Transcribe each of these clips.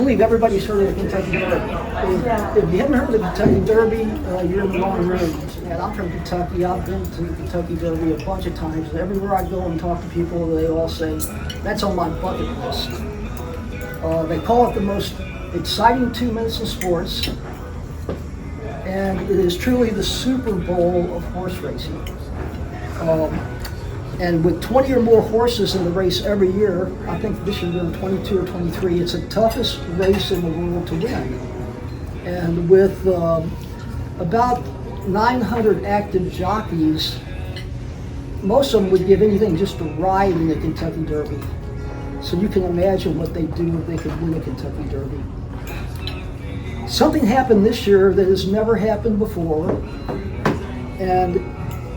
believe everybody's heard of the Kentucky Derby. If you haven't heard of the Kentucky Derby, you're in the wrong room. And I'm from Kentucky. I've been to the Kentucky Derby a bunch of times. And everywhere I go and talk to people, they all say, that's on my bucket list. They call it the most exciting 2 minutes in sports. And it is truly the Super Bowl of horse racing. And with 20 or more horses in the race every year, I think this year we're 22 or 23, it's the toughest race in the world to win. And with about 900 active jockeys, most of them would give anything just to ride in the Kentucky Derby. So you can imagine what they do if they could win a Kentucky Derby. Something happened this year that has never happened before, and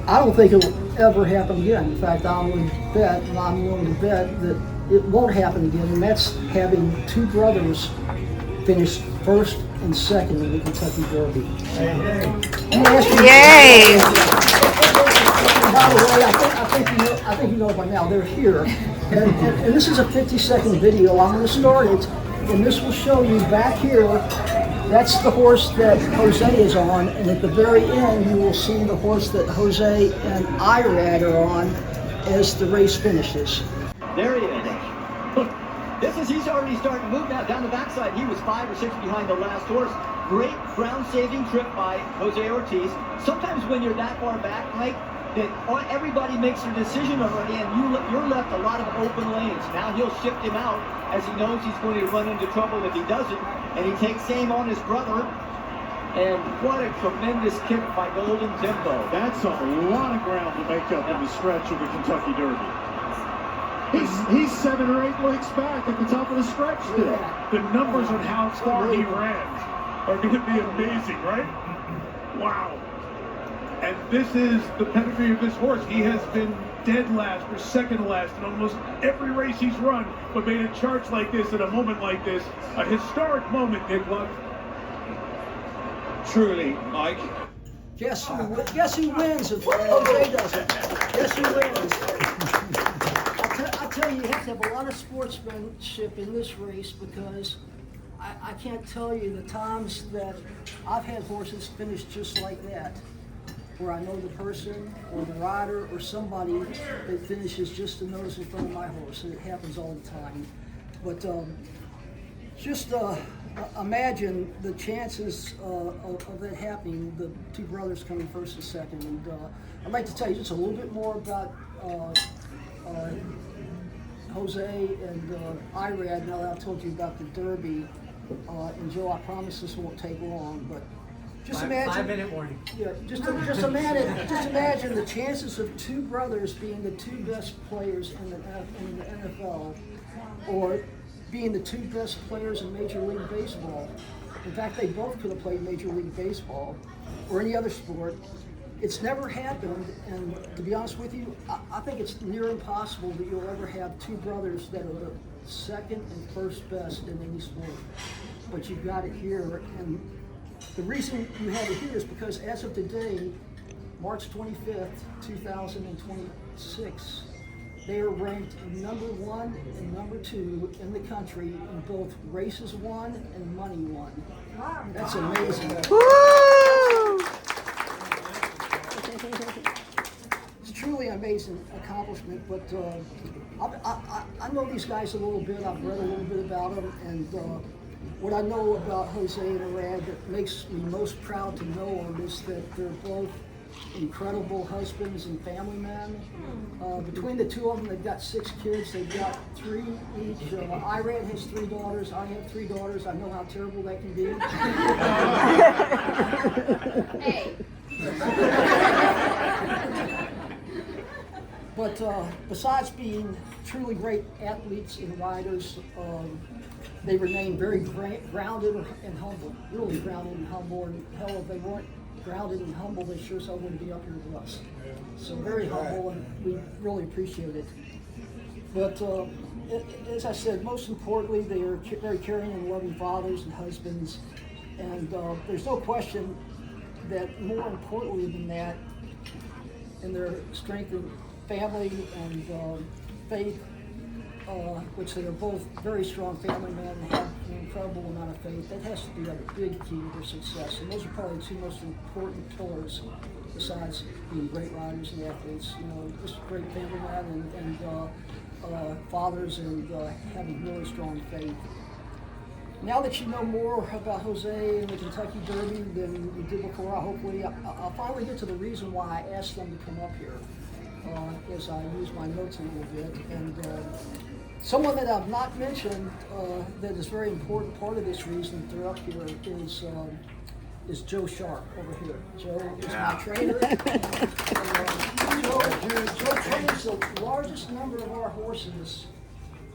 I don't think it'll ever happen again. In fact, I'm willing to bet that it won't happen again, and that's having 2 brothers finish first and second in the Kentucky Derby. Yay! By the way, I think you know by now, they're here. And this is a 50-second video. I'm going to start it, and this will show you back here. That's the horse that Jose is on, and at the very end, you will see the horse that Jose and Irad are on as the race finishes. There he is. He's already starting to move now down the backside. He was 5 or 6 behind the last horse. Great ground-saving trip by Jose Ortiz. Sometimes when you're that far back, Mike, that everybody makes their decision already, and you're left a lot of open lanes. Now he'll shift him out as he knows he's going to run into trouble if he doesn't, and he takes aim on his brother. And what a tremendous kick by Golden Tempo. That's a lot of ground to make up in the stretch of the Kentucky Derby. He's 7 or 8 lengths back at the top of the stretch still. The numbers on how far he ran are going to be amazing, right? Wow. And this is the pedigree of this horse. He has been dead last or second last in almost every race he's run, but made a charge like this at a moment like this. A historic moment, Nick Luck. Truly, Mike. Guess who wins if Jose doesn't? Guess who wins? I tell you, you have to have a lot of sportsmanship in this race, because I can't tell you the times that I've had horses finish just like that, where I know the person or the rider or somebody that finishes just a nose in front of my horse, and it happens all the time. But just imagine the chances of that happening, the 2 brothers coming first and second. And I'd like to tell you just a little bit more about Jose and Irad, now that I've told you about the Derby. And Joe, I promise this won't take long, but just imagine. 5-minute warning. Yeah, just imagine the chances of 2 brothers being the 2 best players in the NFL, or being the 2 best players in Major League Baseball. In fact, they both could have played Major League Baseball or any other sport. It's never happened, and to be honest with you, I think it's near impossible that you'll ever have 2 brothers that are the second and first best in any sport. But you've got it here, and the reason you have it here is because as of today, March 25th, 2026, they are ranked number 1 and number 2 in the country in both races won and money won. That's amazing. It's truly an amazing accomplishment, but I know these guys a little bit. I've read a little bit about them, and what I know about Jose and Irad that makes me most proud to know them is that they're both incredible husbands and family men. Between the 2 of them, they've got 6 kids. They've got 3 each. Irad has 3 daughters. I have 3 daughters. I know how terrible that can be. Hey. But besides being truly great athletes and riders, they remain very grounded and humble, really grounded and humble. And hell, if they weren't grounded and humble, they sure so wouldn't be up here with us. So very humble, and we really appreciate it. But as I said, most importantly, they are very caring and loving fathers and husbands. And there's no question that more importantly than that, in their strength and family and faith, which they are both very strong family men and have incredible amount of faith. That has to be a big key to their success. And those are probably the two most important pillars, besides being great riders and athletes. You know, just great family men and fathers, and having really strong faith. Now that you know more about Jose and the Kentucky Derby than you did before, I'll finally get to the reason why I asked them to come up here, as I use my notes a little bit. And someone that I've not mentioned that is a very important part of this reason they're up here is Joe Sharp over here. Joe is my trainer. Joe trains the largest number of our horses,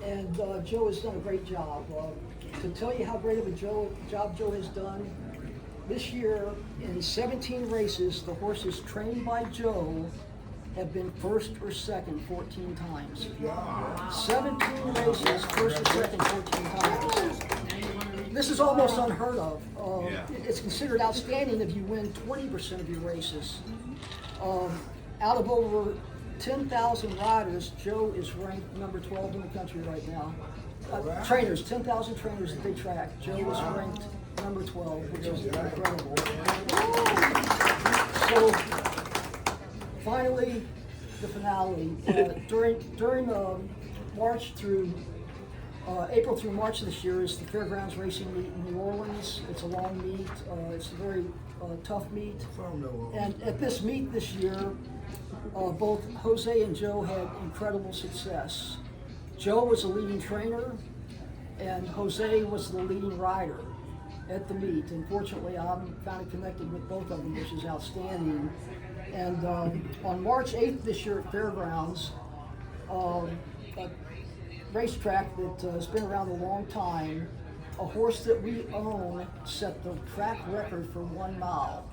and Joe has done a great job. To tell you how great of a job Joe has done, this year in 17 races, the horses trained by Joe have been first or second 14 times. 17 races, first or second 14 times. This is almost unheard of. It's considered outstanding if you win 20% of your races. Out of over 10,000 riders, Joe is ranked number 12 in the country right now. Trainers, 10,000 trainers that they track. Joe is ranked number 12, which is incredible. So, finally, the finale. During March through April through March this year is the Fairgrounds Racing Meet in New Orleans. It's a long meet. It's a very tough meet. And at this meet this year, both Jose and Joe had incredible success. Joe was the leading trainer, and Jose was the leading rider at the meet. Unfortunately, I'm kind of connected with both of them, which is outstanding. And on March 8th this year at Fairgrounds, a racetrack that has been around a long time, a horse that we own set the track record for 1 mile.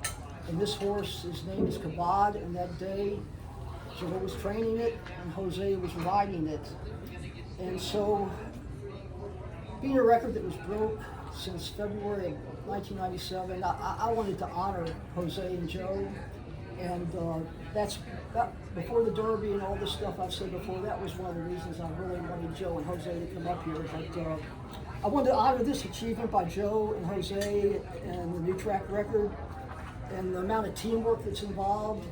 And this horse, his name is Kabod, and that day, Joe was training it, and Jose was riding it. And so, being a record that was broke since February of 1997, I wanted to honor Jose and Joe. And before the Derby and all this stuff I've said before, that was one of the reasons I really wanted Joe and Jose to come up here. But I wanted to honor this achievement by Joe and Jose and the new track record and the amount of teamwork that's involved.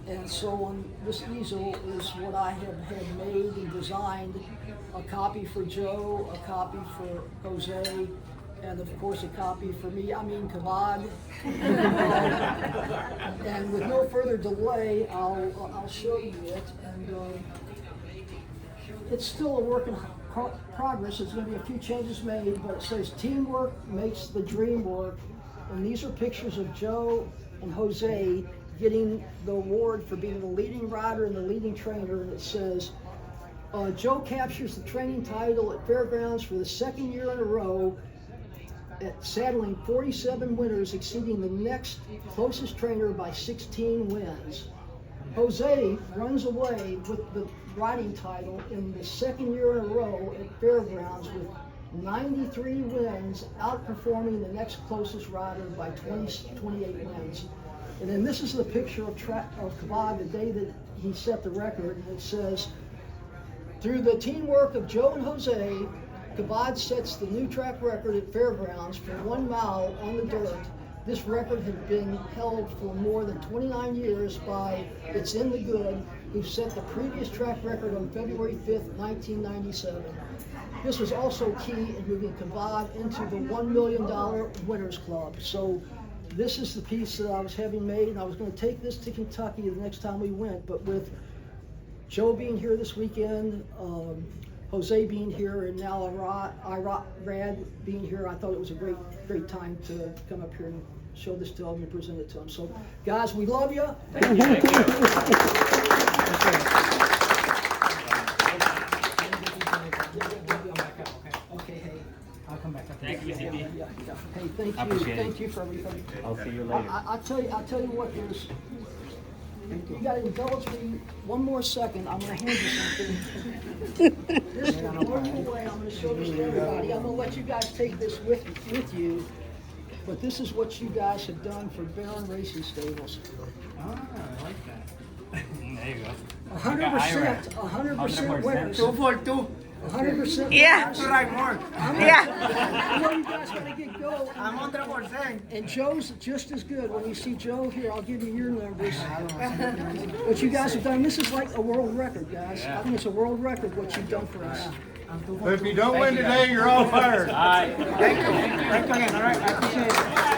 And so on this easel is what I have made and designed: a copy for Joe, a copy for Jose, and of course a copy for me, Kabod. And with no further delay, I'll show you it. And it's still a work in progress. There's going to be a few changes made, but it says teamwork makes the dream work. And these are pictures of Joe and Jose getting the award for being the leading rider and the leading trainer. And it says, Joe captures the training title at Fairgrounds for the second year in a row, saddling 47 winners, exceeding the next closest trainer by 16 wins. Jose runs away with the riding title in the second year in a row at Fairgrounds with 93 wins, outperforming the next closest rider by 28 wins. And then this is the picture of Kabod the day that he set the record. And it says, through the teamwork of Joe and Jose, Kabod sets the new track record at Fairgrounds for 1 mile on the dirt. This record had been held for more than 29 years by It's in the Good, who set the previous track record on February 5th, 1997. This was also key in moving Kabod into the $1 million Winners Club. So this is the piece that I was having made, and I was going to take this to Kentucky the next time we went, but with Joe being here this weekend, Jose being here, and now Irad being here, I thought it was a great time to come up here and show this to them and present it to them. So, guys, we love you. Thank you. Thank you. Okay, hey. I'll come back. Thank you, CP. Yeah. Hey, thank you. Appreciate it. Thank you for everything. I'll see you later. I'll tell you what, you gotta indulge me one more second. I'm gonna hand you something. This is one more way. I'm gonna show this to everybody. I'm gonna let you guys take this with you. But this is what you guys have done for Barron Racing Stables. Ah, I like that. There you go. 100% winners. 2 for 2. 100%. Yeah. guys. Right, more. Yeah. I know you guys got to get going. I'm 100%. And Joe's just as good. When you see Joe here, I'll give you your numbers. What you guys have done, this is like a world record, guys. I think it's a world record what you've done for us. But if you don't win today, you're all fired. All right. Thank you again, all right? I appreciate it.